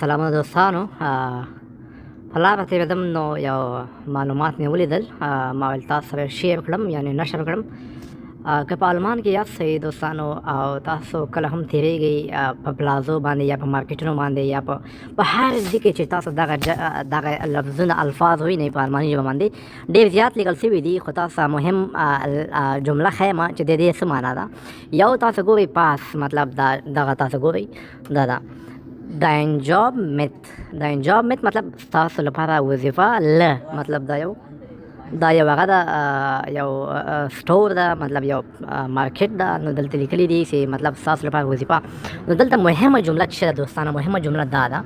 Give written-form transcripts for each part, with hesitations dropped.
سلامونه دوستانو. په لاره تېرېدم نو یو معلومات مې ولیدل، ما ویل تاسو سره شیر کړم، یعنې نشر کړم. که په آلمان کې یاست دوستانو او تاسو کله هم تېرېږئ په پلازو باندې یا په مارکیټونو باندې یا په هر ځای کې چې تاسو دغه لفظونه الفاظ ووینئ په آلماني ژبه باندې ډېر زیات لیکل سوي دي، خو تاسو ته مهم جمله ښیم چې د دې څه معنا ده. یو تاسو ګورئ پاس، مطلب دغه تاسو ګورئ دا ده dein Job mit مطلب ستاسو لپاره وظیفه مطلب دا یو هغه ده، یو سټور ده، مطلب یو مارکیټ ده. نو دلته لیکلي دي چې مطلب ستاسو لپاره وظیفه. نو دلته مهمه جمله چې ده دوستانو، مهمه جمله دا ده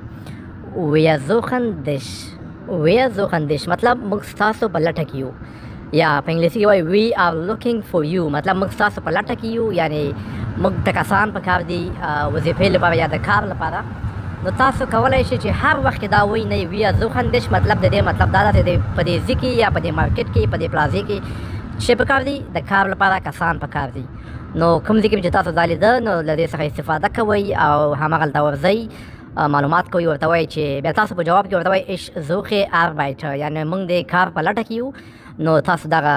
wir suchen dich مطلب موږ ستاسو په لټه کې یو، یا په انګلیسي کې وایي we are looking for you، مطلب موږ ستاسو په لټه کې یو، یعنی موږ ته کسان په کار دي وظیفې لپاره یا د کار لپاره. نو تاسو کولی شئ چې هر وخت کې دا وایي نه we are suchen dich، مطلب د دې مطلب دا ده چې په دې ځای کې یا په دې مارکیټ کې په دې پلازې کې چې په کار دي د کار لپاره کسان په کار دي. نو کوم ځای کې چې تاسو دا لیده نو له دې څخه استفاده کوئ او هماغلته ورځئ، معلومات کوي، ورته وایي چې بیا تاسو په جواب کې ورته وایي ich suche Arbeit، یعنې موږ د کار په لټه کې یو. نو تاسو دغه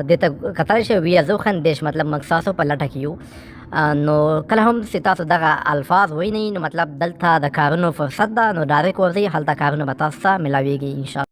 دې ته کتلی شئ wir suchen dich، مطلب موږ ستاسو په لټه کې یو. نو کله هم چې تاسو دغه الفاظ وینئ نو مطلب دلته د کارونو فرصت ده، نو ډایرکټ ورځئ، هلته کارونه به تاسو ته میلاویږي انشاءالله.